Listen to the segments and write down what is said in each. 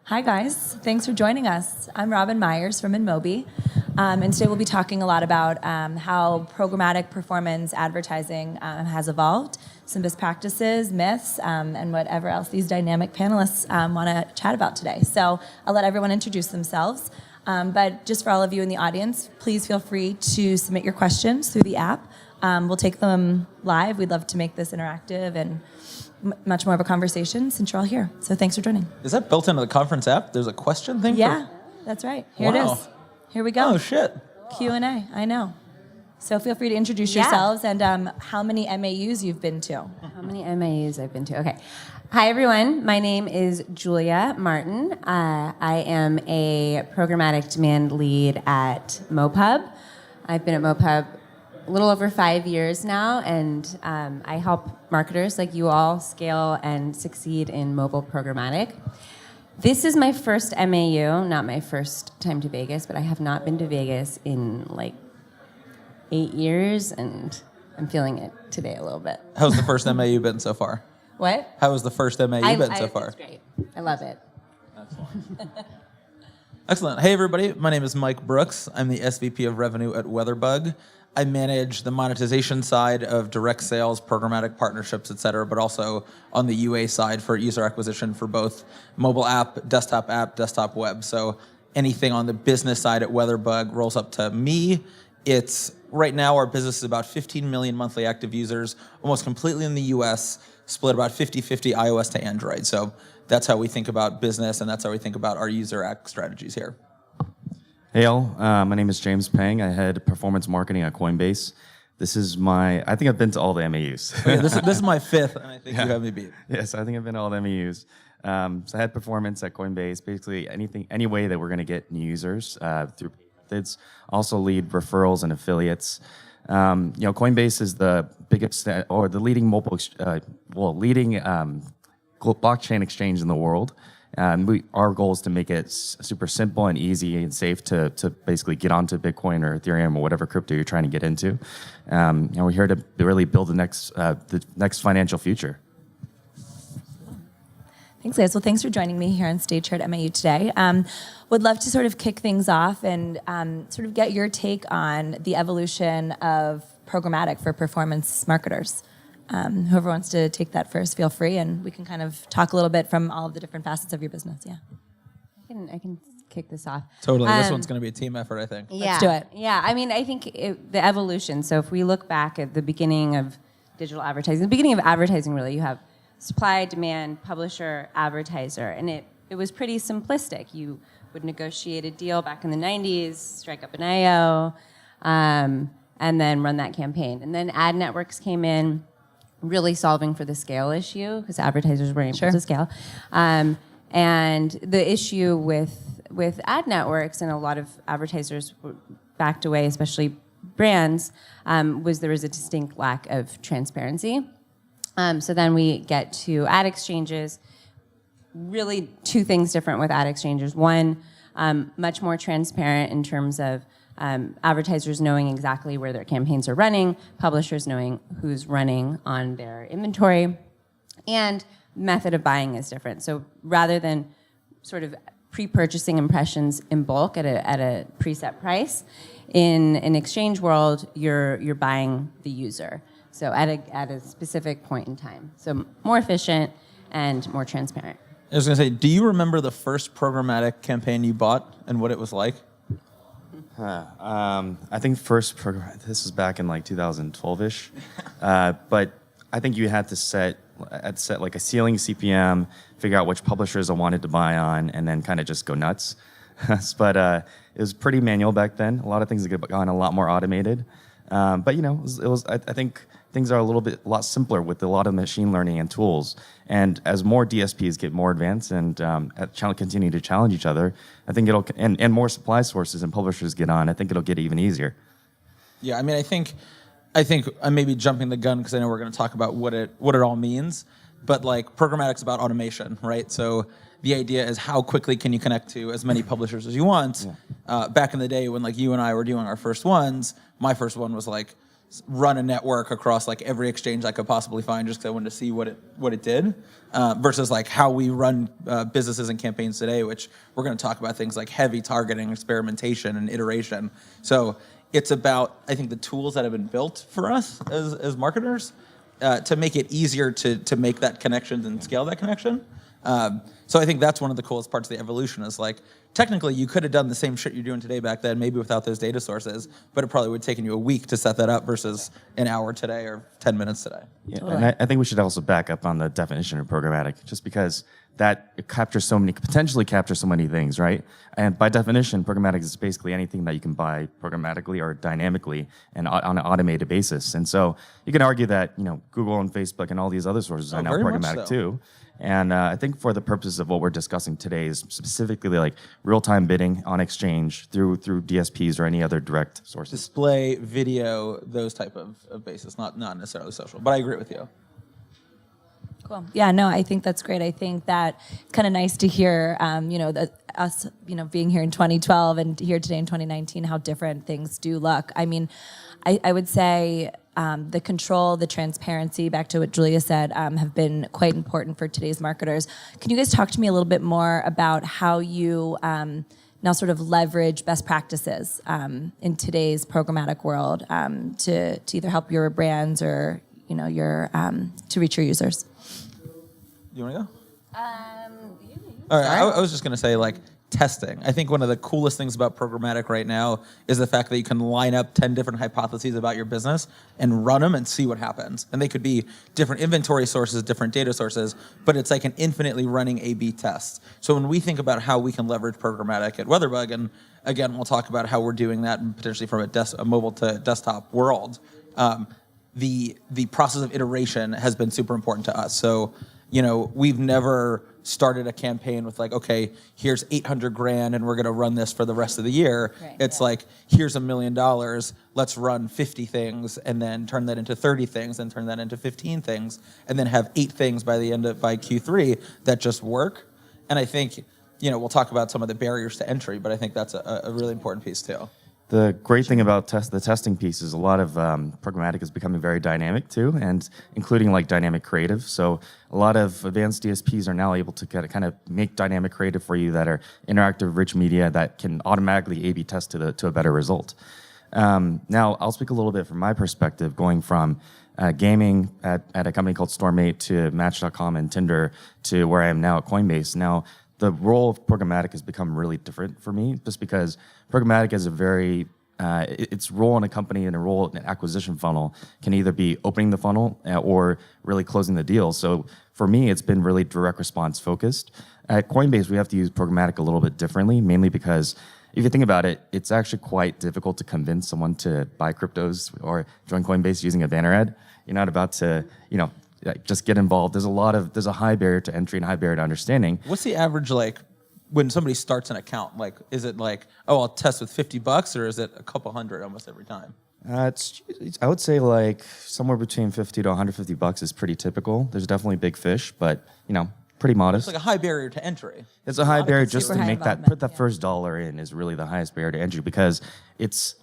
Hi guys, thanks for joining us. I'm Robyn Meyers from InMobi, and today we'll be talking a lot about how programmatic performance advertising has evolved, some best practices, myths, and whatever else these dynamic panelists want to chat about today. So I'll let everyone introduce themselves, but just for all of you in the audience, please feel free to submit your questions through the app. We'll take them live. We'd love to make this interactive and much more of a conversation since you're all here. So thanks for joining. Is that built into the conference app? There's a question thing? Yeah, that's right. Here it is. Here we go. Oh, shit. Q&A, I know. So feel free to introduce yourselves and how many MAUs you've been to. How many MAUs I've been to. Okay. Hi, everyone. My name is Julia Martin. I am a Programmatic Demand Lead at MoPub. I've been at MoPub a little over 5 years now, and I help marketers like you all scale and succeed in mobile programmatic. This is my first MAU, not my first time to Vegas, but I have not been to Vegas in like 8 years, and I'm feeling it today a little bit. How's the first MAU been so far? What? How has the first MAU been so far? It's great. I love it. Excellent. Excellent. Hey, everybody. My name is Mike Brooks. I'm the SVP of Revenue at WeatherBug. I manage the monetization side of direct sales, programmatic partnerships, et cetera, but also on the UA side for user acquisition for both mobile app, desktop web. So anything on the business side at WeatherBug rolls up to me. It's right now our business is about 15 million monthly active users, almost completely in the US, split about 50-50 iOS to Android. So that's how we think about business, and that's how we think about our user ac strategies here. Hey all, my name is James Peng. I head performance marketing at Coinbase. This is I think I've been to all the MAUs. Okay, this is my fifth, and I think you have me beat. Yes, I think I've been to all the MAUs. So I had performance at Coinbase, basically any way that we're gonna get new users through methods. Also lead referrals and affiliates. Coinbase is the biggest, or the leading blockchain exchange in the world. Our goal is to make it super simple and easy and safe to basically get onto Bitcoin or Ethereum or whatever crypto you're trying to get into. We're here to really build the next financial future. Thanks, guys. Well, thanks for joining me here on stage here at MAU today. Would love to sort of kick things off and sort of get your take on the evolution of programmatic for performance marketers. Whoever wants to take that first, feel free, and we can kind of talk a little bit from all of the different facets of your business. Yeah, I can kick this off. Totally. This one's going to be a team effort, I think. Yeah. Let's do it. Yeah, I mean, I think the evolution. So if we look back at the beginning of digital advertising, the beginning of advertising, really, you have supply, demand, publisher, advertiser, and it was pretty simplistic. You would negotiate a deal back in the 90s, strike up an IO, and then run that campaign. And then ad networks came in, really solving for the scale issue because advertisers were able to scale. And the issue with ad networks, and a lot of advertisers were backed away, especially brands, was there was a distinct lack of transparency. So then we get to ad exchanges. Really two things different with ad exchanges. One, much more transparent in terms of advertisers knowing exactly where their campaigns are running, publishers knowing who's running on their inventory, and method of buying is different. So rather than sort of pre-purchasing impressions in bulk at a preset price, in an exchange world, you're buying the user. So at a specific point in time. So more efficient and more transparent. I was going to say, do you remember the first programmatic campaign you bought and what it was like? I think this was back in like 2012-ish, but I think you had to set like a ceiling CPM, figure out which publishers I wanted to buy on, and then kind of just go nuts. But it was pretty manual back then. A lot of things have gone a lot more automated. But it was. I think things are a lot simpler with a lot of machine learning and tools. And as more DSPs get more advanced and continue to challenge each other, I think and more supply sources and publishers get on, I think it'll get even easier. Yeah, I mean, I think I may be jumping the gun because I know we're going to talk about what it all means. But like programmatic's about automation, right? So the idea is how quickly can you connect to as many publishers as you want. Yeah. Back in the day when like you and I were doing our first ones, my first one was like run a network across like every exchange I could possibly find just because I wanted to see what it did, versus like how we run businesses and campaigns today, which we're going to talk about things like heavy targeting, experimentation, and iteration. So it's about, I think, the tools that have been built for us as marketers to make it easier to make that connection and scale that connection. So I think that's one of the coolest parts of the evolution is like, technically you could have done the same shit you're doing today back then, maybe without those data sources, but it probably would have taken you a week to set that up versus an hour today or 10 minutes today. Yeah, Totally. and I think we should also back up on the definition of programmatic, just because that potentially captures so many things, right? And by definition, programmatic is basically anything that you can buy programmatically or dynamically and on an automated basis. And so you can argue that, Google and Facebook and all these other sources are now very much programmatic so. too. And I think for the purposes of what we're discussing today is specifically like real-time bidding on exchange through DSPs or any other direct sources. Display, video, those type of basis, not necessarily social. But I agree with you. Cool. Yeah, no, I think that's great. I think that it's kind of nice to hear, that us, being here in 2012 and here today in 2019, how different things do look. I mean, I would say the control, the transparency, back to what Julia said, have been quite important for today's marketers. Can you guys talk to me a little bit more about how you now sort of leverage best practices in today's programmatic world to either help your brands or to reach your users? You want to go? All right, I was just going to say, like, testing. I think one of the coolest things about programmatic right now is the fact that you can line up 10 different hypotheses about your business and run them and see what happens. And they could be different inventory sources, different data sources, but it's like an infinitely running A/B test. So when we think about how we can leverage programmatic at WeatherBug, and again, we'll talk about how we're doing that potentially from a mobile to desktop world, the process of iteration has been super important to us. So, we've never started a campaign with like, okay, here's $800,000 and we're going to run this for the rest of the year. Right, it's like, here's $1 million. Let's run 50 things and then turn that into 30 things and turn that into 15 things and then have 8 things by Q3 that just work. And I think, we'll talk about some of the barriers to entry, but I think that's a really important piece too. The great thing about the testing piece is a lot of programmatic is becoming very dynamic too, and including like dynamic creative. So a lot of advanced DSPs are now able to kind of make dynamic creative for you that are interactive, rich media that can automatically A/B test to a better result. Now, I'll speak a little bit from my perspective, going from gaming at a company called Storm8 to Match.com and Tinder to where I am now at Coinbase. Now, the role of programmatic has become really different for me, just because programmatic is its role in a company and a role in an acquisition funnel can either be opening the funnel or really closing the deal. So for me, it's been really direct response focused. At Coinbase, we have to use programmatic a little bit differently, mainly because if you think about it, it's actually quite difficult to convince someone to buy cryptos or join Coinbase using a banner ad. You're not about to, just get involved. There's a high barrier to entry and high barrier to understanding. What's the average, like, when somebody starts an account? Like, is it like, oh, I'll test with $50, or is it a couple hundred almost every time? I would say like somewhere between $50 to $150 is pretty typical. There's definitely big fish, but pretty modest. It's like a high barrier to entry. It's a high barrier just to high make involvement, put that first dollar in is really the highest barrier to entry, because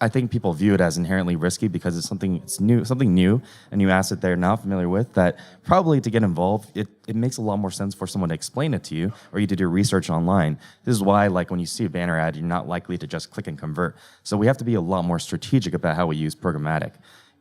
I think people view it as inherently risky because it's something new, a new asset they're not familiar with, that probably to get involved, it makes a lot more sense for someone to explain it to you or you to do research online. This is why, like, when you see a banner ad, you're not likely to just click and convert. So we have to be a lot more strategic about how we use programmatic.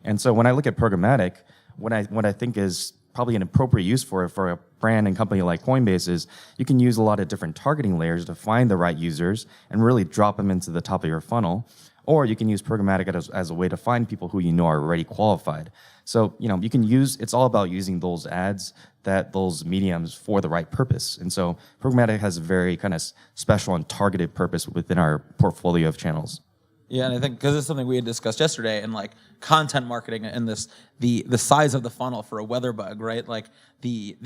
And so when I look at programmatic, what I think is probably an appropriate use for a brand and company like Coinbase is you can use a lot of different targeting layers to find the right users and really drop them into the top of your funnel. Or you can use programmatic as a way to find people who are already qualified. So, you can it's all about using those ads, those mediums for the right purpose. And so programmatic has a very kind of special and targeted purpose within our portfolio of channels. Yeah, and I think because it's something we had discussed yesterday, and like content marketing and the size of the funnel for a WeatherBug, right? Like the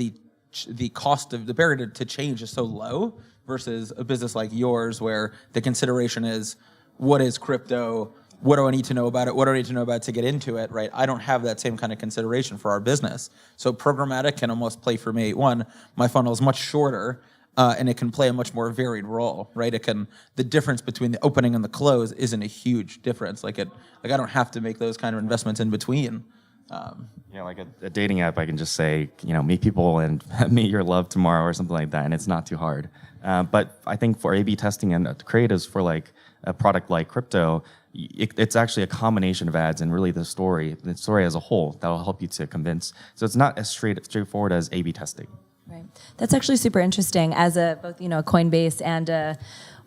cost of the barrier to change is so low versus a business like yours, where the consideration is, what is crypto? What do I need to know about it? What do I need to know about it to get into it, right? I don't have that same kind of consideration for our business. So programmatic can almost play for me. One, my funnel is much shorter. and it can play a much more varied role, right? The difference between the opening and the close isn't a huge difference. I don't have to make those kind of investments in between. Like a dating app, I can just say, meet people and meet your love tomorrow or something like that, and it's not too hard. But I think for A/B testing and creatives for like a product like crypto, it's actually a combination of ads and really the story as a whole that will help you to convince. So it's not as straightforward as A/B testing. Right. That's actually super interesting. As both a Coinbase and a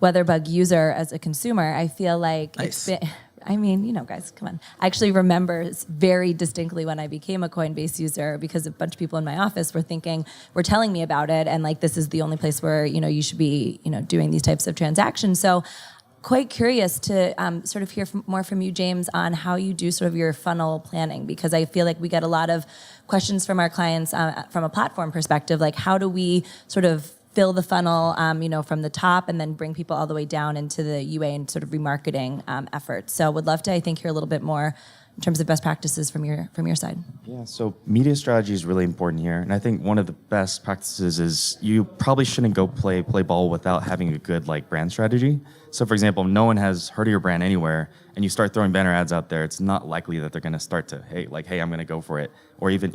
WeatherBug user, as a consumer, I feel like Nice. it's been. I mean, guys, come on. I actually remember very distinctly when I became a Coinbase user because a bunch of people in my office were telling me about it, and like this is the only place where you should be doing these types of transactions. So, quite curious to sort of hear more from you, James, on how you do sort of your funnel planning, because I feel like we get a lot of questions from our clients from a platform perspective, like how do we sort of fill the funnel, from the top and then bring people all the way down into the UA and sort of remarketing efforts. So would love to, I think, hear a little bit more in terms of best practices from your side. Yeah, so media strategy is really important here. And I think one of the best practices is you probably shouldn't go play ball without having a good brand strategy. So for example, if no one has heard of your brand anywhere and you start throwing banner ads out there, it's not likely that they're going to start to, hey, I'm going to go for it. Or even,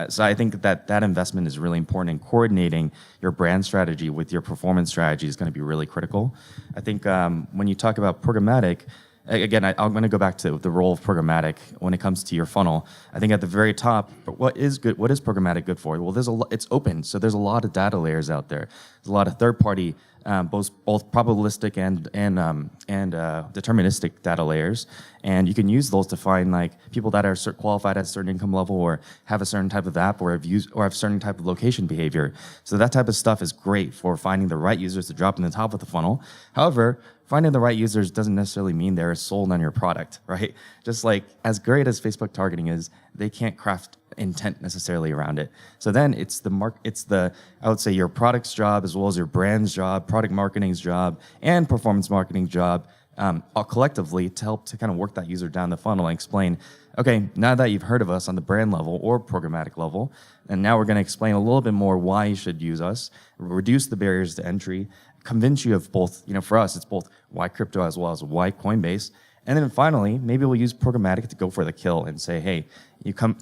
so I think that investment is really important, and coordinating your brand strategy with your performance strategy is going to be really critical. I think when you talk about programmatic, again, I'm going to go back to the role of programmatic when it comes to your funnel. I think at the very top, what is good? What is programmatic good for? Well, it's open, so there's a lot of data layers out there. There's a lot of third-party, both probabilistic and deterministic data layers, and you can use those to find people that are qualified at a certain income level, or have a certain type of app, or have certain type of location behavior. So that type of stuff is great for finding the right users to drop in the top of the funnel. However, finding the right users doesn't necessarily mean they're sold on your product, right? Just as great as Facebook targeting is, they can't craft intent necessarily around it. So then it's I would say your product's job, as well as your brand's job, product marketing's job, and performance marketing's job, all collectively to help to kind of work that user down the funnel and explain, okay, now that you've heard of us on the brand level or programmatic level, and now we're going to explain a little bit more why you should use us, reduce the barriers to entry, convince you of both, for us, it's both why crypto as well as why Coinbase. And then finally, maybe we'll use programmatic to go for the kill and say, hey, you come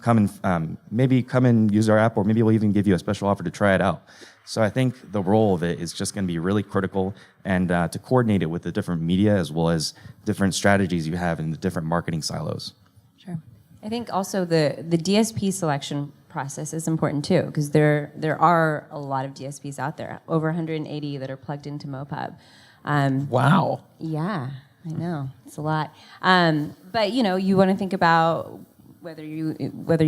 and use our app, or maybe we'll even give you a special offer to try it out. So I think the role of it is just going to be really critical, and to coordinate it with the different media as well as different strategies you have in the different marketing silos. Sure. I think also the DSP selection process is important too, because there are a lot of DSPs out there, over 180 that are plugged into MoPub. Wow. Yeah, I know, it's a lot. But you want to think about whether you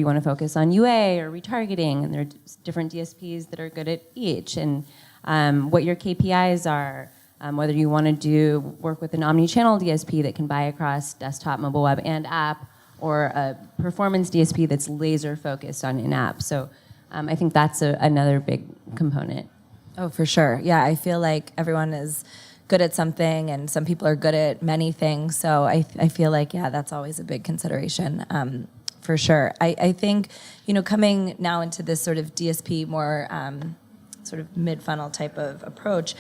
want to focus on UA or retargeting, and there are different DSPs that are good at each, and what your KPIs are. Whether you want to work with an omni-channel DSP that can buy across desktop, mobile web, and app, or a performance DSP that's laser focused on in-app. So I think that's another big component. Oh, for sure. Yeah, I feel like everyone is good at something, and some people are good at many things. So I feel like, yeah, that's always a big consideration, for sure. I think, coming now into this sort of DSP more sort of mid-funnel type of approach,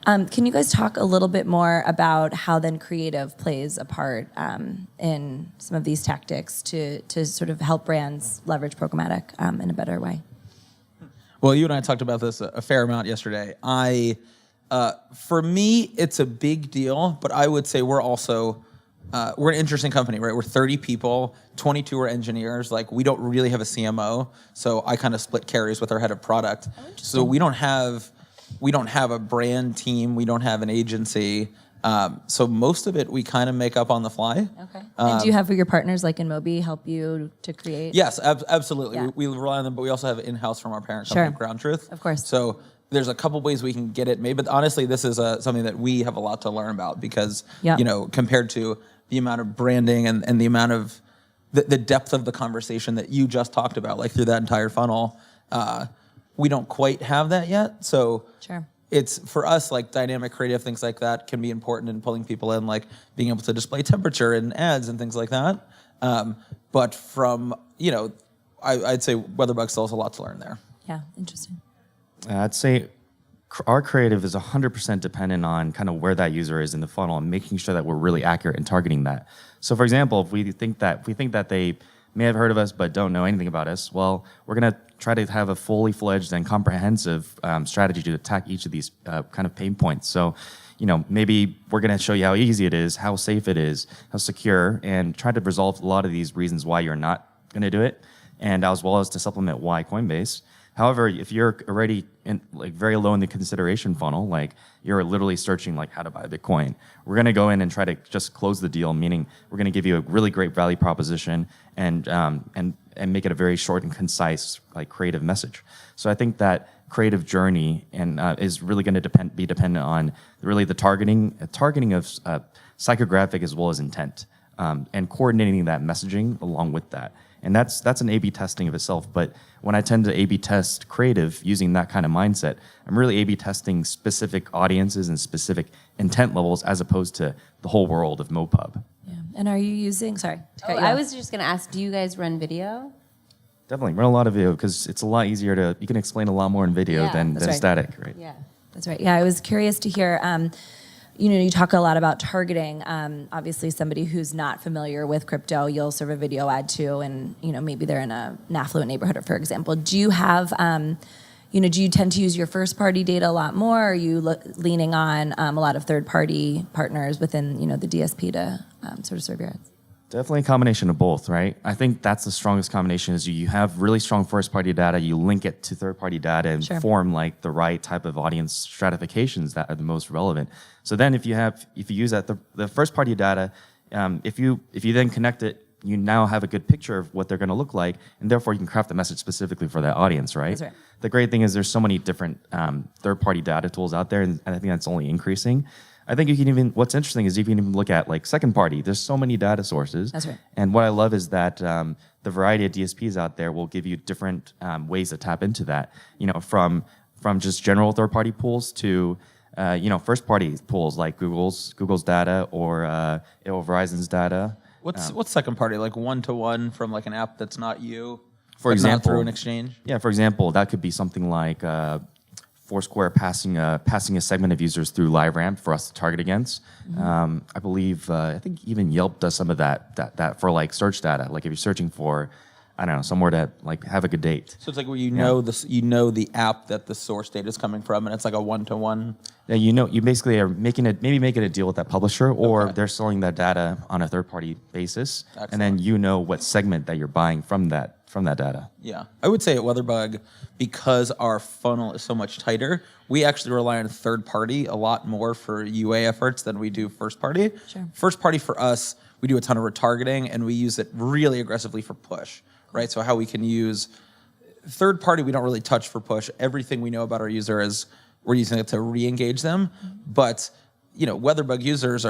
can you guys talk a little bit more about how then creative plays a part in some of these tactics to sort of help brands leverage programmatic in a better way? Well, you and I talked about this a fair amount yesterday. For me, it's a big deal, but I would say we're also, we're an interesting company, right? We're 30 people, 22 are engineers. We don't really have a CMO, so I kind of split carries with our head of product. So we don't have a brand team, we don't have an agency. So most of it we kind of make up on the fly. Okay. And do you have your partners like InMobi help you to create? Yes, absolutely. Yeah. We rely on them, but we also have in-house from our parent Sure. company, Ground Truth. Of course. So there's a couple ways we can get it made, but honestly, this is something that we have a lot to learn about, because compared to the amount of branding and the amount of the depth of the conversation that you just talked about, through that entire funnel, we don't quite have that yet. So Sure. It's for us, dynamic creative things like that can be important in pulling people in, being able to display temperature in ads and things like that. But from, I'd say WeatherBug still has a lot to learn there. Yeah, interesting. I'd say our creative is 100% dependent on kind of where that user is in the funnel and making sure that we're really accurate in targeting that. So for example, if we think that they may have heard of us but don't know anything about us, well, we're going to try to have a fully fledged and comprehensive strategy to attack each of these kind of pain points. So, maybe we're going to show you how easy it is, how safe it is, how secure, and try to resolve a lot of these reasons why you're not going to do it, and as well as to supplement why Coinbase. However, if you're already very low in the consideration funnel, like you're literally searching like how to buy Bitcoin, we're going to go in and try to just close the deal, meaning we're going to give you a really great value proposition and make it a very short and concise like creative message. So I think that creative journey and is really going to be dependent on really the targeting of psychographic as well as intent, and coordinating that messaging along with that. And that's an A/B testing of itself. But when I tend to A/B test creative using that kind of mindset, I'm really A/B testing specific audiences and specific intent levels as opposed to the whole world of MoPub. Yeah. And are you using? Sorry. I was just going to ask, do you guys run video? Definitely run a lot of video because it's a lot easier you can explain a lot more in video than right. static, right? Yeah. That's right. Yeah, I was curious to hear. You talk a lot about targeting. Obviously, somebody who's not familiar with crypto, you'll serve a video ad to, and maybe they're in an affluent neighborhood, for example. Do you have, do you tend to use your first-party data a lot more? Or are you leaning on a lot of third-party partners within, the DSP to sort of serve your ads? Definitely a combination of both, right? I think that's the strongest combination is you have really strong first-party data, you link it to third-party data and form like the right type of audience stratifications that are the most relevant. So then if you use that, the first-party data, if you then connect it, you now have a good picture of what they're going to look like, and therefore you can craft the message specifically for that audience, right? That's right. The great thing is there's so many different third-party data tools out there, and I think that's only increasing. I think what's interesting is you can even look at like second party. There's so many data sources. That's right. And what I love is that the variety of DSPs out there will give you different ways to tap into that, from just general third party pools to, first party pools like Google's data or Verizon's data. What's second party, like one-to-one from like an app that's not you, for example, not through an exchange? Yeah, for example, that could be something like Foursquare passing a segment of users through LiveRamp for us to target against. Mm-hmm. I believe I think even Yelp does some of that for like search data. Like if you're searching for, I don't know, somewhere to like have a good date. So it's like where the app that the source data is coming from, and it's like a one-to-one. Yeah, you basically are making a deal with that publisher, or they're selling that data on a third-party basis, Excellent. And then what segment that you're buying from that data. Yeah, I would say at WeatherBug, because our funnel is so much tighter, we actually rely on third party a lot more for UA efforts than we do first party. Sure. First party for us, we do a ton of retargeting, and we use it really aggressively for push, right? So how we can use third party, we don't really touch for push. Everything we know about our user is we're using it to re-engage them. But WeatherBug users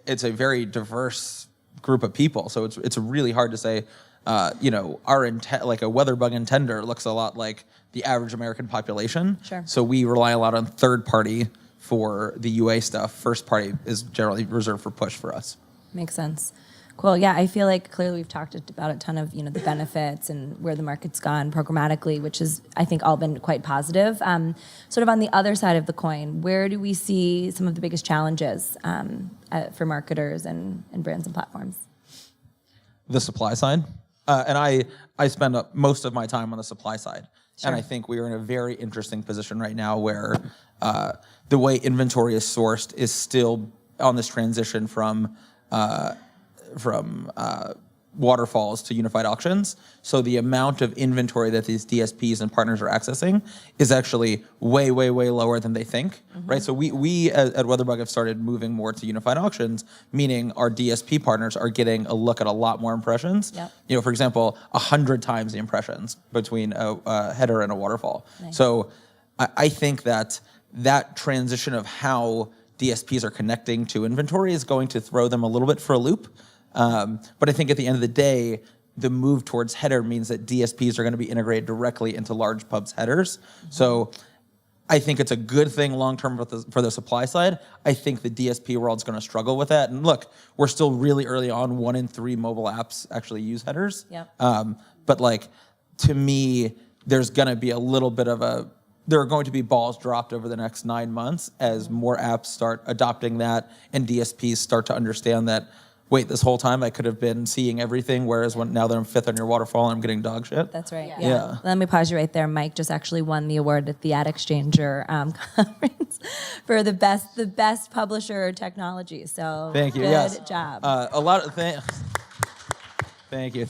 it's a very diverse group of people, so it's really hard to say. Our intent, like a WeatherBug intender, looks a lot like the average American population. Sure. So we rely a lot on third party for the UA stuff. First party is generally reserved for push for us. Makes sense. Cool. Yeah, I feel like clearly we've talked about a ton of the benefits and where the market's gone programmatically, which has I think all been quite positive. Sort of on the other side of the coin, where do we see some of the biggest challenges for marketers and brands and platforms? The supply side. And I spend most of my time on the supply side. Sure. And I think we are in a very interesting position right now where the way inventory is sourced is still on this transition from waterfalls to unified auctions. So the amount of inventory that these DSPs and partners are accessing is actually way, way, way lower than they think, right? So we at WeatherBug have started moving more to unified auctions, meaning our DSP partners are getting a look at a lot more impressions. Yep. For example, 100 times the impressions between a header and a waterfall. Nice. So I think that transition of how DSPs are connecting to inventory is going to throw them a little bit for a loop. But I think at the end of the day, the move towards header means that DSPs are going to be integrated directly into large pubs' headers. Mm-hmm. So I think it's a good thing long-term for the supply side. I think the DSP world's going to struggle with that. And look, we're still really early on. 1 in 3 mobile apps actually use headers. Yep. But to me, there's going to be a little bit of a there are going to be balls dropped over the next 9 months as more apps start adopting that and DSPs start to understand that, wait, this whole time I could have been seeing everything, whereas now that I'm fifth on your waterfall, I'm getting dog shit. That's right. Yeah. Let me pause you right there. Mike just actually won the award at the Ad Exchanger conference for the best publisher technology. So Thank you. Good Yes. job. A lot of Thank you.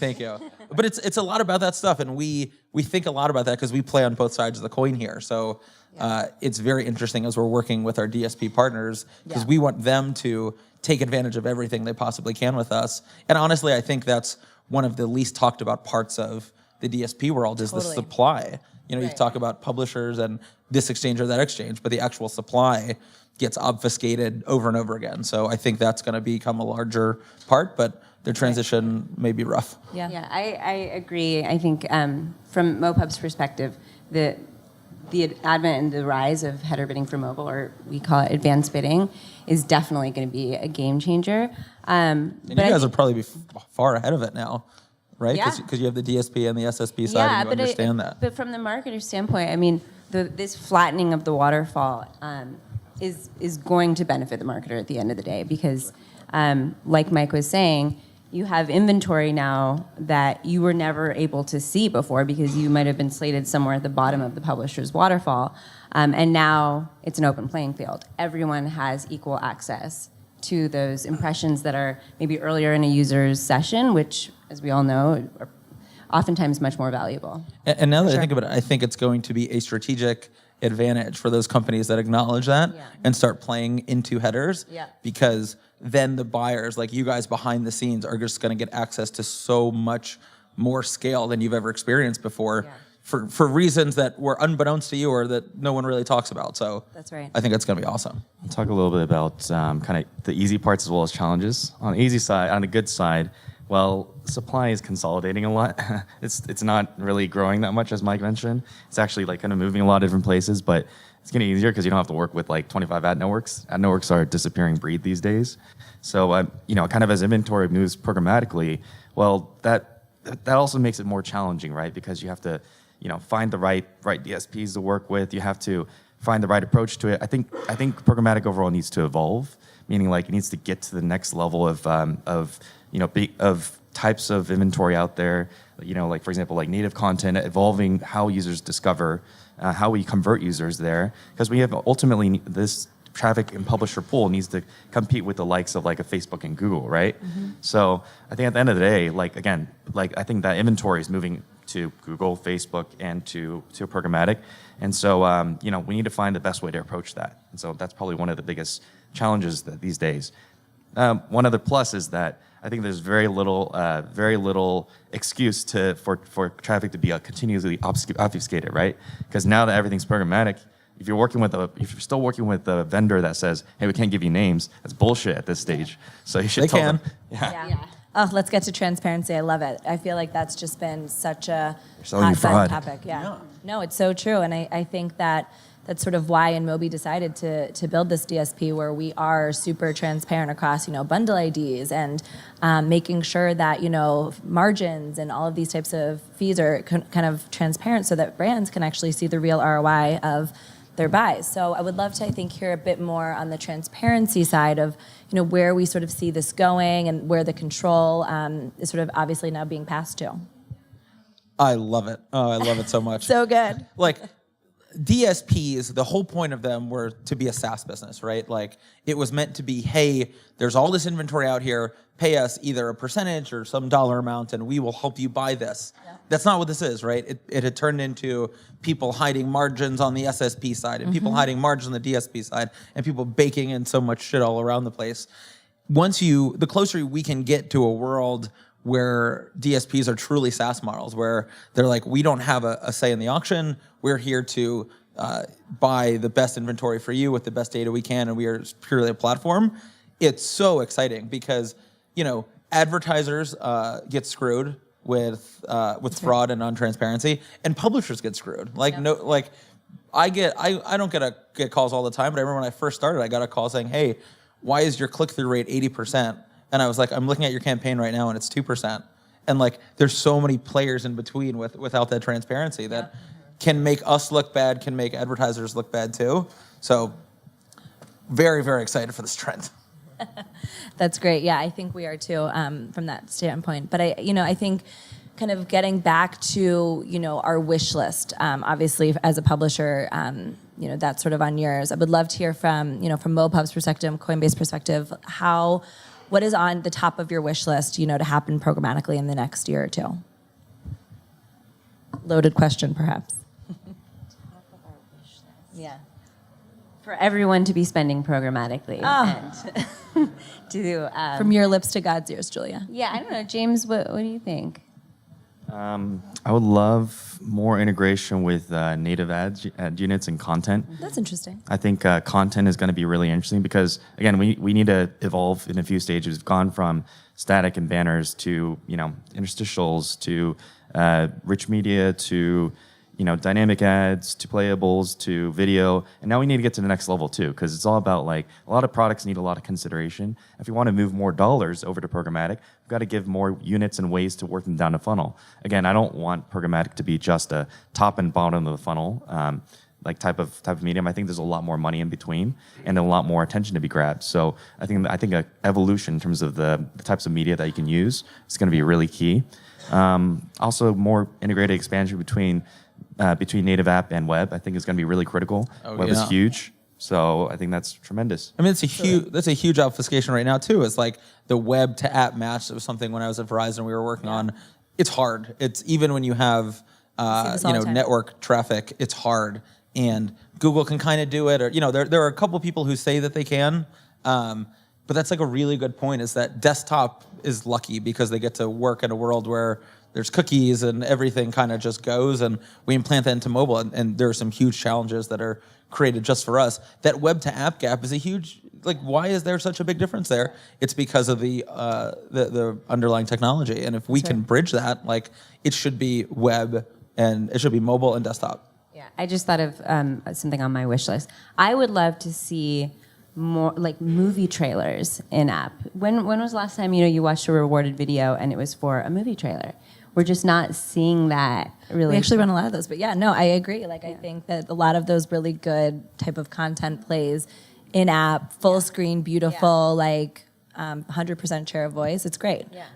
But it's a lot about that stuff, and we think a lot about that because we play on both sides of the coin here. So it's very interesting as we're working with our DSP partners because we want them to take advantage of everything they possibly can with us. And honestly, I think that's one of the least talked about parts of the DSP world is the supply. You talk about publishers and this exchange or that exchange, but the actual supply gets obfuscated over and over again. So I think that's going to become a larger part, but their transition may be rough. Yeah, I agree. I think from MoPub's perspective, the advent and the rise of header bidding for mobile, or we call it advanced bidding, is definitely going to be a game changer. And you guys will probably be far ahead of it now, right? Yeah. Because you have the DSP and the SSP side, and you understand that. But from the marketer standpoint, I mean, this flattening of the waterfall is going to benefit the marketer at the end of the day because, like Mike was saying, you have inventory now that you were never able to see before because you might have been slated somewhere at the bottom of the publisher's waterfall. And now it's an open playing field. Everyone has equal access to those impressions that are maybe earlier in a user's session, which, as we all know, are oftentimes much more valuable. And now that I think about it, I think it's going to be a strategic advantage for those companies that acknowledge that and start playing into headers because then the buyers, like you guys behind the scenes, are just going to get access to so much more scale than you've ever experienced before for reasons that were unbeknownst to you or that no one really talks about. So That's right. I think that's going to be awesome. I'll talk a little bit about kind of the easy parts as well as challenges. On the easy side, on the good side, well, supply is consolidating a lot. It's not really growing that much, as Mike mentioned. It's actually like kind of moving a lot of different places, but it's getting easier because you don't have to work with like 25 ad networks. Ad networks are a disappearing breed these days. So, kind of as inventory moves programmatically, well, that also makes it more challenging, right? Because you have to, find the right DSPs to work with. You have to find the right approach to it. I think programmatic overall needs to evolve, meaning like it needs to get to the next level of types of inventory out there. Like for example, like native content, evolving how users discover, how we convert users there, because we have ultimately this traffic and publisher pool needs to compete with the likes of like a Facebook and Google, right? Mm-hmm. So I think at the end of the day, I think that inventory is moving to Google, Facebook, and to programmatic, and so we need to find the best way to approach that. And so that's probably one of the biggest challenges these days. One other plus is that I think there's very little excuse for traffic to be continuously obfuscated, right? Because now that everything's programmatic, if you're still working with a vendor that says, "Hey, we can't give you names," that's bullshit at this stage. So you should tell them. Yeah. Oh, let's get to transparency. I love it. I feel like that's just been such a selling hot button fraud. topic. Yeah. No, it's so true, and I think that. That's sort of why InMobi decided to build this DSP where we are super transparent across, bundle IDs and making sure that, margins and all of these types of fees are kind of transparent so that brands can actually see the real ROI of their buys. So I would love to, hear a bit more on the transparency side of, where we sort of see this going and where the control is sort of obviously now being passed to. I love it. Oh, I love it so much. So good. DSPs, the whole point of them were to be a SaaS business, right? Like it was meant to be, hey, there's all this inventory out here, pay us either a percentage or some dollar amount and we will help you buy this. Yeah. That's not what this is, right? It had turned into people hiding margins on the SSP side and people hiding margins on the DSP side and people baking in so much shit all around the place. The closer we can get to a world where DSPs are truly SaaS models, where they're like, we don't have a say in the auction. We're here to buy the best inventory for you with the best data we can, and we are purely a platform. It's so exciting because, advertisers get screwed with fraud and non-transparency, and publishers get screwed. I don't get calls all the time, but I remember when I first started, I got a call saying, hey, why is your click-through rate 80%? And I was like, I'm looking at your campaign right now, and it's 2%. And there's so many players in between without that transparency that can make us look bad, can make advertisers look bad too. So very, very excited for this trend. That's great. Yeah, I think we are too, from that standpoint. But I think kind of getting back to, our wish list, obviously as a publisher, that's sort of on yours. I would love to hear from MoPub's perspective, Coinbase perspective, what is on the top of your wish list, to happen programmatically in the next year or two? Loaded question, perhaps. Yeah. For everyone to be spending programmatically. And From your lips to God's ears, Julia. yeah, I don't know. James, what do you think? I would love more integration with native ad units and content. That's interesting. I think content is going to be really interesting because, again, we need to evolve in a few stages. We've gone from static and banners to, interstitials to rich media to, dynamic ads to playables to video. And now we need to get to the next level too, because it's all about a lot of products need a lot of consideration. If we want to move more dollars over to programmatic, we've got to give more units and ways to work them down the funnel. Again, I don't want programmatic to be just a top and bottom of the funnel type of medium. I think there's a lot more money in between and a lot more attention to be grabbed. So I think an evolution in terms of the types of media that you can use is going to be really key. Also, more integrated expansion between native app and web, I think is going to be really critical. Web is huge, so I think that's tremendous. I mean, that's a huge obfuscation right now too. It's like the web to app match. It was something when I was at Verizon we were working on. It's hard. It's even when you have network traffic, it's hard. And Google can kind of do it, or there are a couple people who say that they can. But that's a really good point. Is that desktop is lucky because they get to work in a world where there's cookies and everything kind of just goes, and we implant that into mobile, and there are some huge challenges that are created just for us. That web to app gap is a huge, why is there such a big difference there? It's because of the underlying technology, and if we can bridge that, it should be web and it should be mobile and desktop. Yeah, I just thought of something on my wish list. I would love to see more movie trailers in app. When was the last time you watched a rewarded video and it was for a movie trailer? We're just not seeing that really. We actually run a lot of those, but I agree. I think that a lot of those really good type of content plays in app, full screen, beautiful, 100% share of voice. It's great. Yeah.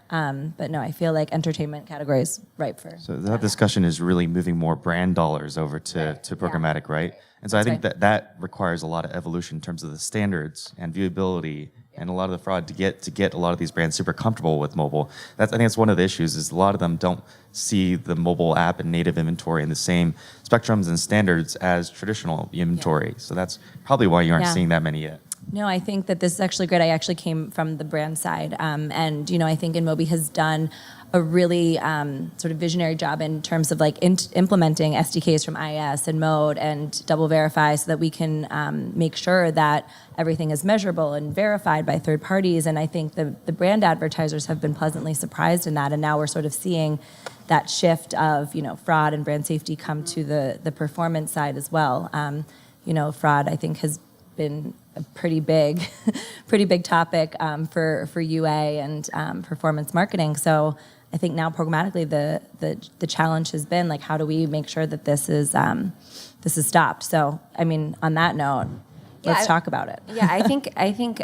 But no, I feel like entertainment category is ripe for. So that discussion is really moving more brand dollars over to programmatic, right? And so I think that requires a lot of evolution in terms of the standards and viewability and a lot of the fraud to get a lot of these brands super comfortable with mobile. I think that's one of the issues is a lot of them don't see the mobile app and native inventory in the same spectrums and standards as traditional inventory. Yeah. So that's probably why you aren't seeing that many yet. No, I think that this is actually great. I actually came from the brand side. And, I think InMobi has done a really sort of visionary job in terms of implementing SDKs from IS and Mode and Double Verify so that we can make sure that everything is measurable and verified by third parties. And I think the brand advertisers have been pleasantly surprised in that. And now we're sort of seeing that shift of, fraud and brand safety come to the performance side as well. Fraud, I think, has been a pretty big topic for UA and performance marketing. So I think now programmatically the challenge has been how do we make sure that this is stopped. So I mean, on that note, let's talk about it. Yeah, I think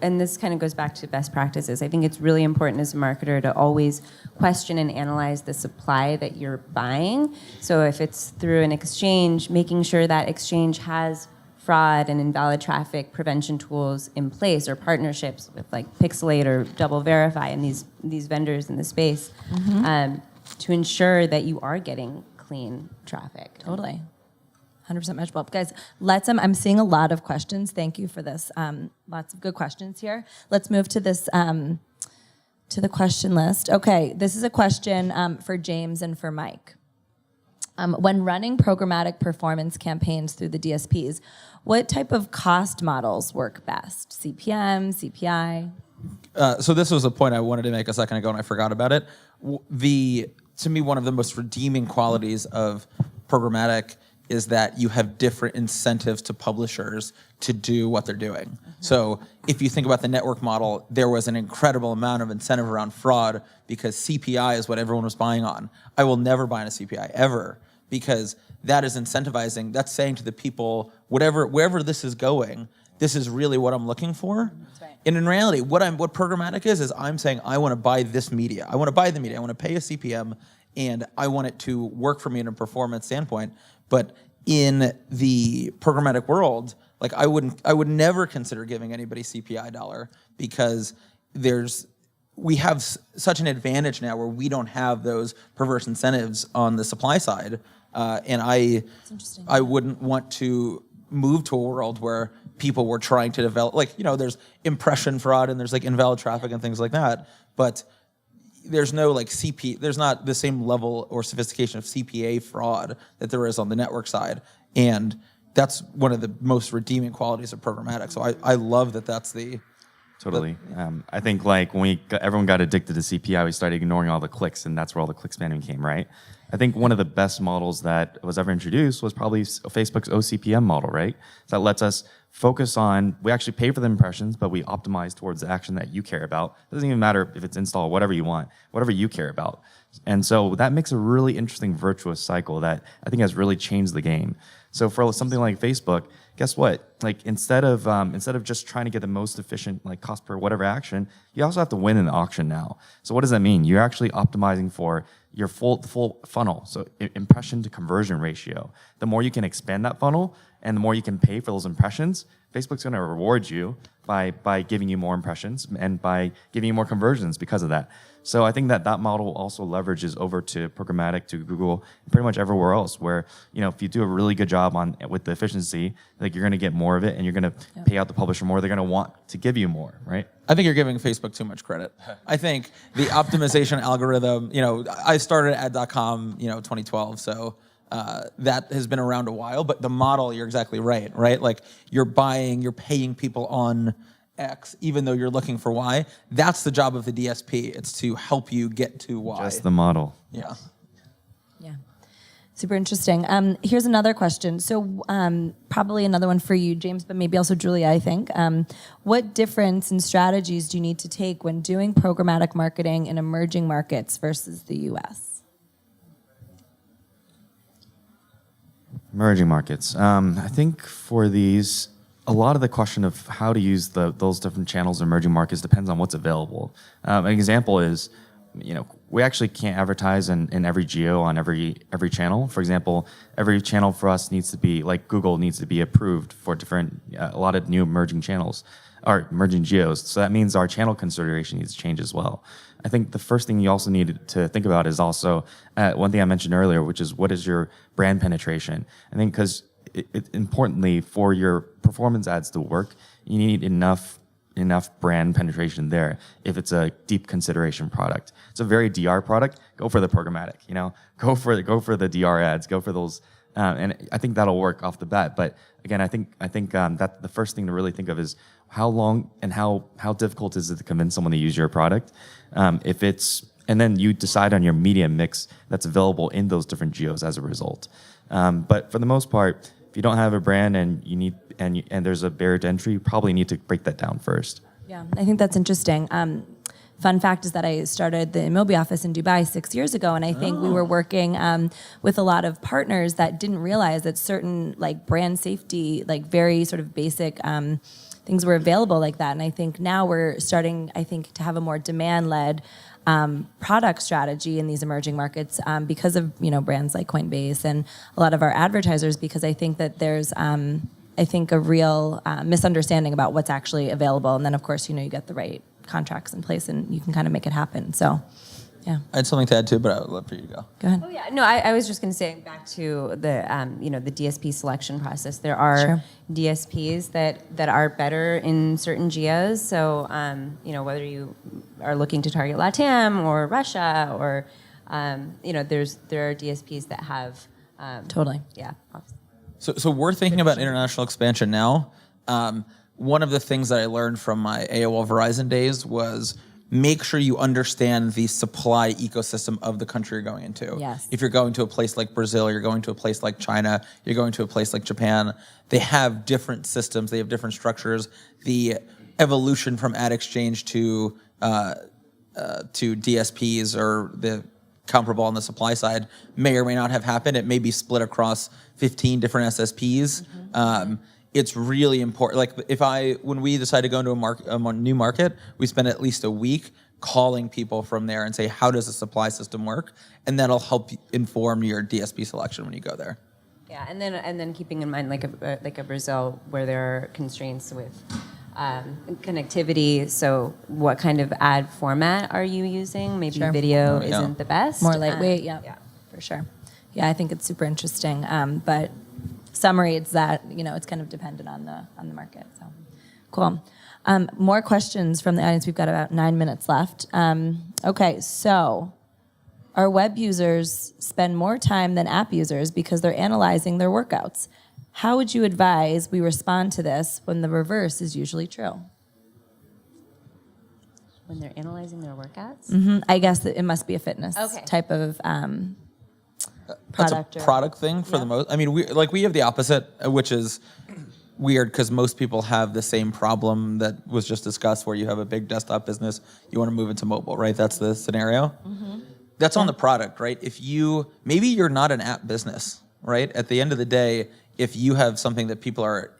and this kind of goes back to best practices. I think it's really important as a marketer to always question and analyze the supply that you're buying. So if it's through an exchange, making sure that exchange has fraud and invalid traffic prevention tools in place, or partnerships with Pixelate or Double Verify and these vendors in the space, to ensure that you are getting clean traffic. Totally. 100% measurable. Guys, I'm seeing a lot of questions. Thank you for this. Lots of good questions here. Let's move to this, to the question list. Okay, this is a question for James and for Mike. When running programmatic performance campaigns through the DSPs, what type of cost models work best? CPM, CPI? So this was a point I wanted to make a second ago and I forgot about it. To me, one of the most redeeming qualities of programmatic is that you have different incentives to publishers to do what they're doing. Mm-hmm. So if you think about the network model, there was an incredible amount of incentive around fraud because CPI is what everyone was buying on. I will never buy on a CPI, ever, because that is incentivizing. That's saying to the people, wherever this is going, this is really what I'm looking for. That's right. And in reality, what programmatic is I'm saying I want to buy this media. I want to buy the media. I want to pay a CPM, and I want it to work for me in a performance standpoint. But in the programmatic world, like I would never consider giving anybody CPI dollar, because we have such an advantage now where we don't have those perverse incentives on the supply side, and I wouldn't want to move to a world where people were trying to develop, like, there's impression fraud and there's like invalid traffic and things like that, but there's no like there's not the same level or sophistication of CPA fraud that there is on the network side, and that's one of the most redeeming qualities of programmatic. So I love that that's the... Totally. I think like when everyone got addicted to CPI, we started ignoring all the clicks, and that's where all the click spamming came, right? I think one of the best models that was ever introduced was probably Facebook's OCPM model, right? So that lets us focus on, we actually pay for the impressions, but we optimize towards the action that you care about. It doesn't even matter if it's install, whatever you want, whatever you care about. And so that makes a really interesting virtuous cycle that I think has really changed the game. So for something like Facebook, guess what? Like instead of just trying to get the most efficient like cost per whatever action, you also have to win in the auction now. So what does that mean? You're actually optimizing for your full funnel. So impression to conversion ratio. The more you can expand that funnel and the more you can pay for those impressions, Facebook's going to reward you by giving you more impressions and by giving you more conversions because of that. So I think that model also leverages over to programmatic, to Google, and pretty much everywhere else where, if you do a really good job with the efficiency, like you're going to get more of it and you're going to pay out the publisher more. They're going to want to give you more, right? I think you're giving Facebook too much credit. I think the optimization algorithm, I started at .com, 2012, so that has been around a while, but the model, you're exactly right? Like you're paying people on X, even though you're looking for Y. That's the job of the DSP. It's to help you get to Y. Just the model. Yeah. Yeah. Super interesting. Here's another question. So probably another one for you, James, but maybe also Julia, I think. What difference in strategies do you need to take when doing programmatic marketing in emerging markets versus the US? Emerging markets. I think for these, a lot of the question of how to use those different channels in emerging markets depends on what's available. An example is, we actually can't advertise in every geo on every channel. For example, every channel for us needs to be, like Google needs to be approved for a lot of new emerging channels, or emerging geos. So that means our channel consideration needs to change as well. I think the first thing you also need to think about is also one thing I mentioned earlier, which is what is your brand penetration? I think because importantly, for your performance ads to work, you need enough brand penetration there. If it's a deep consideration product, it's a very DR product, go for the programmatic. Go for the DR ads, go for those, and I think that'll work off the bat. But again, I think that the first thing to really think of is how long and how difficult is it to convince someone to use your product. And then you decide on your media mix that's available in those different geos as a result. But for the most part, if you don't have a brand and there's a barrier to entry, you probably need to break that down first. Yeah, I think that's interesting. Fun fact is that I started the InMobi office in Dubai 6 years ago, and I think we were working with a lot of partners that didn't realize that certain like brand safety, like very sort of basic things were available like that. And I think now we're starting, to have a more demand-led product strategy in these emerging markets because of brands like Coinbase and a lot of our advertisers, because I think that there's a real misunderstanding about what's actually available, and then of course you get the right contracts in place and you can kind of make it happen. So yeah, I had something to add too, but I would love for you to go. Go ahead. Oh yeah, no, I was just going to say back to the the DSP selection process. There are DSPs that are better in certain geos. So whether you are looking to target LATAM or Russia or there are DSPs that have Totally. Yeah. So we're thinking about international expansion now. One of the things that I learned from my AOL Verizon days was make sure you understand the supply ecosystem of the country you're going into. Yes. If you're going to a place like Brazil, you're going to a place like China, you're going to a place like Japan, they have different systems, they have different structures. The evolution from ad exchange to DSPs or the comparable on the supply side may or may not have happened. It may be split across 15 different SSPs. It's really important. Like when we decide to go into a new market, we spend at least a week calling people from there and say, how does the supply system work? And that'll help inform your DSP selection when you go there. Yeah, and then keeping in mind like a Brazil where there are constraints with connectivity. So what kind of ad format are you using? Maybe video isn't the best. More lightweight, yeah, for sure. Yeah, I think it's super interesting. But summary, it's that it's kind of dependent on the market. So cool. More questions from the audience. We've got about 9 minutes left. Okay, so our web users spend more time than app users because they're analyzing their workouts. How would you advise we respond to this when the reverse is usually true? When they're analyzing their workouts? I guess that it must be a fitness type of product. That's a product thing for the most. I mean, we have the opposite, which is weird because most people have the same problem that was just discussed, where you have a big desktop business, you want to move into mobile, right? That's the scenario. That's on the product, right? Maybe you're not an app business, right? At the end of the day, if you have something that people are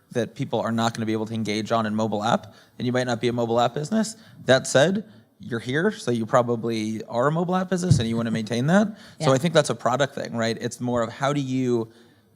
not going to be able to engage on in mobile app, then you might not be a mobile app business. That said, you're here, so you probably are a mobile app business and you want to maintain that. So I think that's a product thing, right? It's more of how do you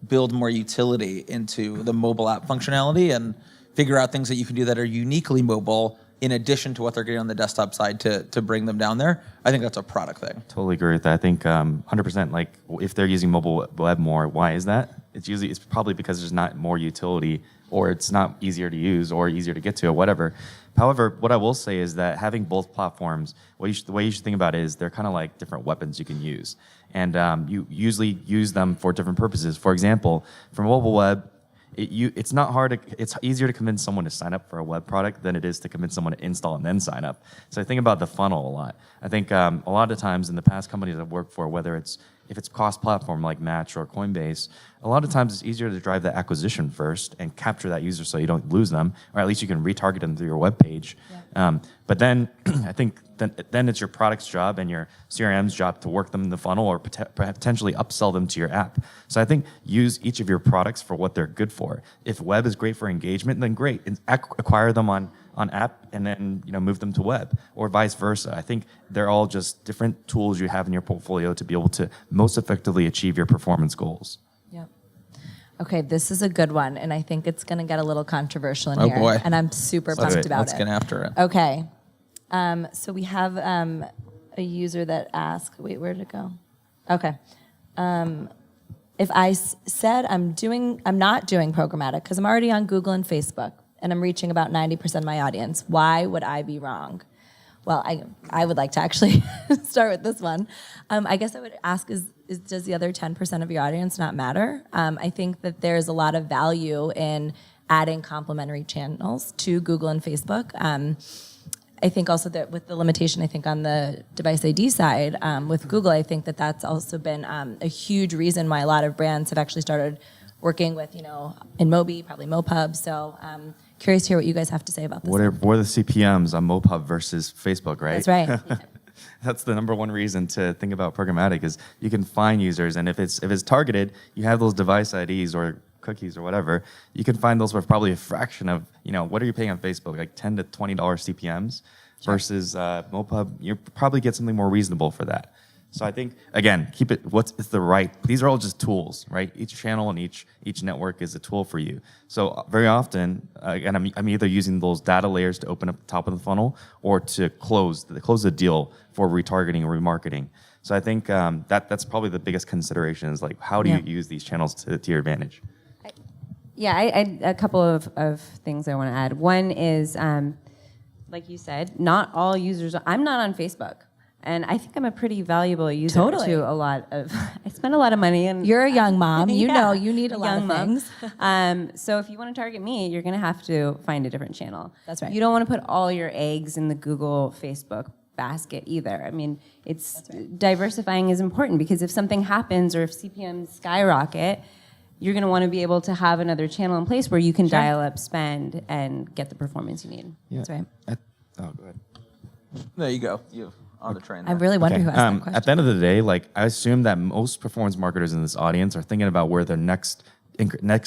build more utility into the mobile app functionality and figure out things that you can do that are uniquely mobile in addition to what they're getting on the desktop side to bring them down there. I think that's a product thing. Totally agree with that. I think 100%, like if they're using mobile web more, why is that? It's probably because there's not more utility, or it's not easier to use or easier to get to or whatever. However, what I will say is that having both platforms, the way you should think about it is they're kind of like different weapons you can use. And you usually use them for different purposes. For example, for mobile web, it's not hard. It's easier to convince someone to sign up for a web product than it is to convince someone to install and then sign up. So I think about the funnel a lot. I think a lot of times in the past companies I've worked for, whether if it's cross-platform like Match or Coinbase, a lot of times it's easier to drive the acquisition first and capture that user so you don't lose them, or at least you can retarget them through your web page. But then I think then it's your product's job and your CRM's job to work them in the funnel or potentially upsell them to your app. So I think use each of your products for what they're good for. If web is great for engagement, then great. Acquire them on app and then move them to web, or vice versa. I think they're all just different tools you have in your portfolio to be able to most effectively achieve your performance goals. Yep. Okay, this is a good one, and I think it's going to get a little controversial in here. Oh boy. And I'm super pumped about it. Let's get after it. Okay. So we have a user that asked, wait, where did it go? Okay. If I said I'm not doing programmatic because I'm already on Google and Facebook and I'm reaching about 90% of my audience, why would I be wrong? Well, I would like to actually start with this one. I guess I would ask does the other 10% of your audience not matter? I think that there's a lot of value in adding complementary channels to Google and Facebook. I think also that with the limitation, I think on the device ID side, with Google, I think that's also been a huge reason why a lot of brands have actually started working with, InMobi, probably MoPub. So curious to hear what you guys have to say about this. What are the CPMs on MoPub versus Facebook, right? That's right. That's the number one reason to think about programmatic is you can find users, and if it's targeted, you have those device IDs or cookies or whatever, you can find those for probably a fraction of, what are you paying on Facebook, like $10 to $20 CPMs versus MoPub, you probably get something more reasonable for that. So I think, again, keep it, these are all just tools, right? Each channel and each network is a tool for you. So very often, and I'm either using those data layers to open up the top of the funnel or to close the deal for retargeting or remarketing. So I think that's probably the biggest consideration is like, how do you use these channels to your advantage? I a couple of things I want to add. One is, like you said, not all users. I'm not on Facebook, and I think I'm a pretty valuable user to a lot of. I spend a lot of money, and you're a young mom. You know you need a lot of things. So if you want to target me, you're going to have to find a different channel. That's right. You don't want to put all your eggs in the Google, Facebook basket either. I mean, diversifying is important because if something happens or if CPMs skyrocket, you're going to want to be able to have another channel in place where you can dial up spend and get the performance you need. Yeah. That's right. Go ahead. There you go. on the train. I really wonder who asked that question. At the end of the day, like I assume that most performance marketers in this audience are thinking about where their next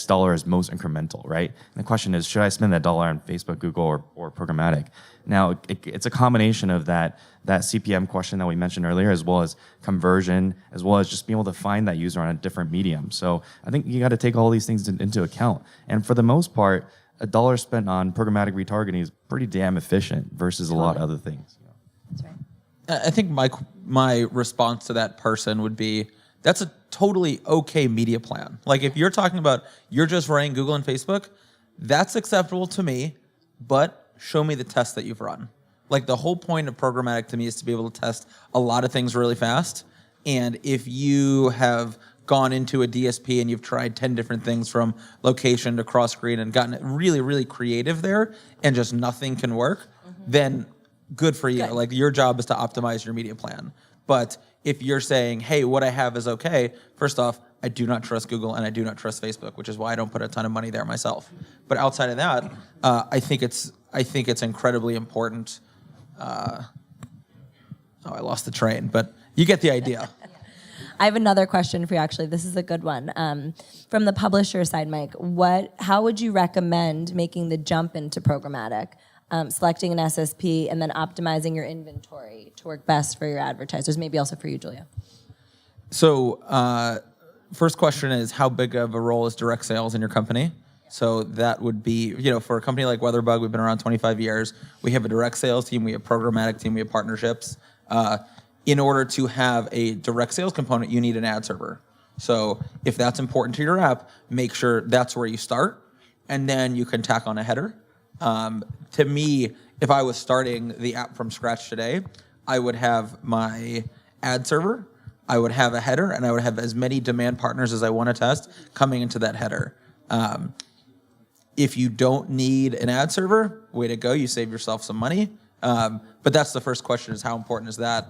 dollar is most incremental, right? And the question is, should I spend that dollar on Facebook, Google, or programmatic? Now, it's a combination of that CPM question that we mentioned earlier, as well as conversion, as well as just being able to find that user on a different medium. So I think you got to take all these things into account. And for the most part, a dollar spent on programmatic retargeting is pretty damn efficient versus a lot of other things. That's right. I think my response to that person would be, that's a totally okay media plan. Like if you're talking about you're just running Google and Facebook, that's acceptable to me, but show me the tests that you've run. Like the whole point of programmatic to me is to be able to test a lot of things really fast. And if you have gone into a DSP and you've tried 10 different things from location to cross screen and gotten really, really creative there and just nothing can work, then good for you. Good. Like your job is to optimize your media plan. But if you're saying, hey, what I have is okay, first off, I do not trust Google and I do not trust Facebook, which is why I don't put a ton of money there myself. But outside of that, I think it's incredibly important. I lost the train, but you get the idea. I have another question for you, actually. This is a good one. From the publisher side, Mike, how would you recommend making the jump into programmatic? Selecting an SSP and then optimizing your inventory to work best for your advertisers, maybe also for you, Julia. So first question is, how big of a role is direct sales in your company? So that would be, for a company like WeatherBug, we've been around 25 years. We have a direct sales team, we have a programmatic team, we have partnerships. In order to have a direct sales component, you need an ad server. So if that's important to your app, make sure that's where you start, and then you can tack on a header. To me, if I was starting the app from scratch today, I would have my ad server, I would have a header, and I would have as many demand partners as I want to test coming into that header. If you don't need an ad server, way to go, you save yourself some money. But that's the first question, is how important is that?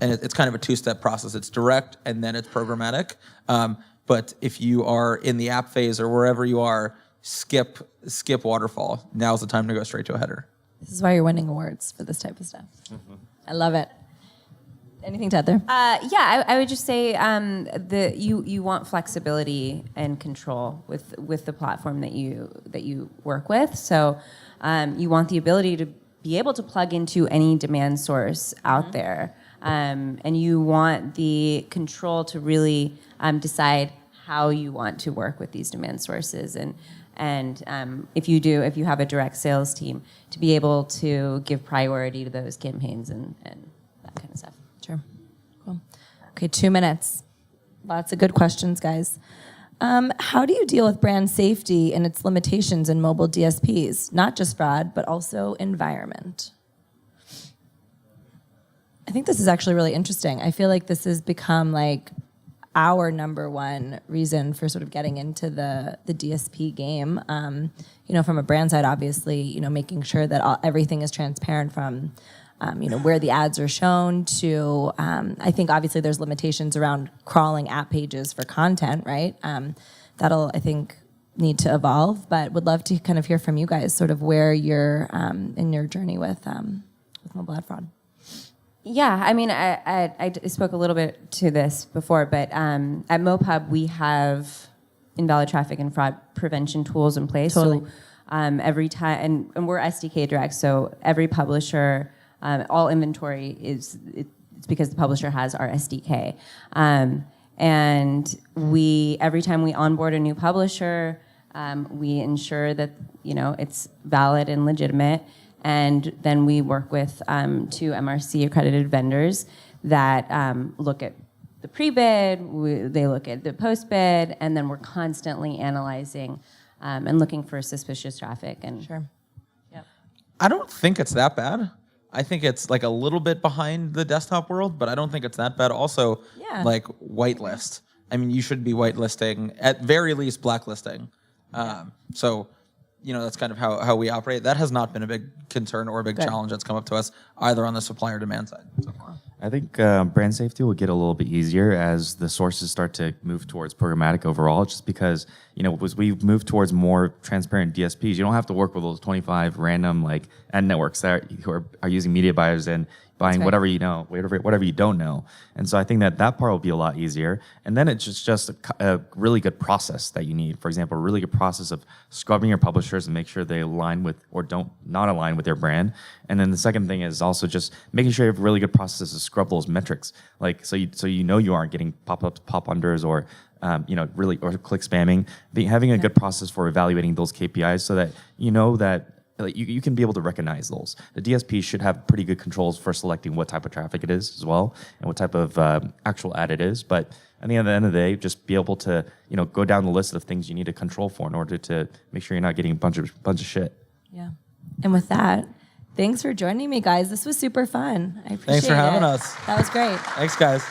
And it's kind of a two-step process. It's direct, and then it's programmatic. But if you are in the app phase or wherever you are, skip waterfall. Now's the time to go straight to a header. This is why you're winning awards for this type of stuff. Mm-hmm. I love it. Anything to add there? I would just say you want flexibility and control with the platform that you work with. So you want the ability to be able to plug into any demand source out there, and you want the control to really decide how you want to work with these demand sources, and if you have a direct sales team, to be able to give priority to those campaigns and that kind of stuff. Sure. Cool. Okay, 2 minutes. Lots of good questions, guys. How do you deal with brand safety and its limitations in mobile DSPs? Not just fraud, but also environment. I think this is actually really interesting. I feel like this has become like our number one reason for sort of getting into the DSP game. From a brand side, obviously, making sure that everything is transparent from where the ads are shown to, I think obviously there's limitations around crawling app pages for content, right? That'll, I think, need to evolve, but would love to kind of hear from you guys sort of where you're in your journey with mobile ad fraud. Yeah, I mean, I spoke a little bit to this before, but at MoPub we have invalid traffic and fraud prevention tools in place. Totally. So every time, and we're SDK direct, so every publisher, all inventory it's because the publisher has our SDK, and every time we onboard a new publisher, we ensure that it's valid and legitimate. And then we work with 2 MRC accredited vendors that look at the pre-bid, they look at the post-bid, and then we're constantly analyzing and looking for suspicious traffic. And Sure. Yep. I don't think it's that bad. I think it's like a little bit behind the desktop world, but I don't think it's that bad. Also, like whitelist. I mean, you should be whitelisting, at very least blacklisting. So, that's kind of how we operate. That has not been a big concern or a big challenge that's come up to us, either on the supply or demand side so far. I think brand safety will get a little bit easier as the sources start to move towards programmatic overall, just because, as we move towards more transparent DSPs, you don't have to work with those 25 random ad networks who are using media buyers and buying right. whatever whatever you don't know. And so I think that part will be a lot easier. And then it's just a really good process that you need. For example, a really good process of scrubbing your publishers and make sure they align with or don't not align with their brand. And then the second thing is also just making sure you have a really good process to scrub those metrics. So you aren't getting pop-ups, pop-unders, or really or click spamming. Having a good process for evaluating those KPIs so that that you can be able to recognize those. The DSP should have pretty good controls for selecting what type of traffic it is as well, and what type of actual ad it is. But at the end of the day, just be able to go down the list of things you need to control for in order to make sure you're not getting a bunch of shit. Yeah. And with that, thanks for joining me, guys. This was super fun. I appreciate it. Thanks for having us. That was great. Thanks, guys.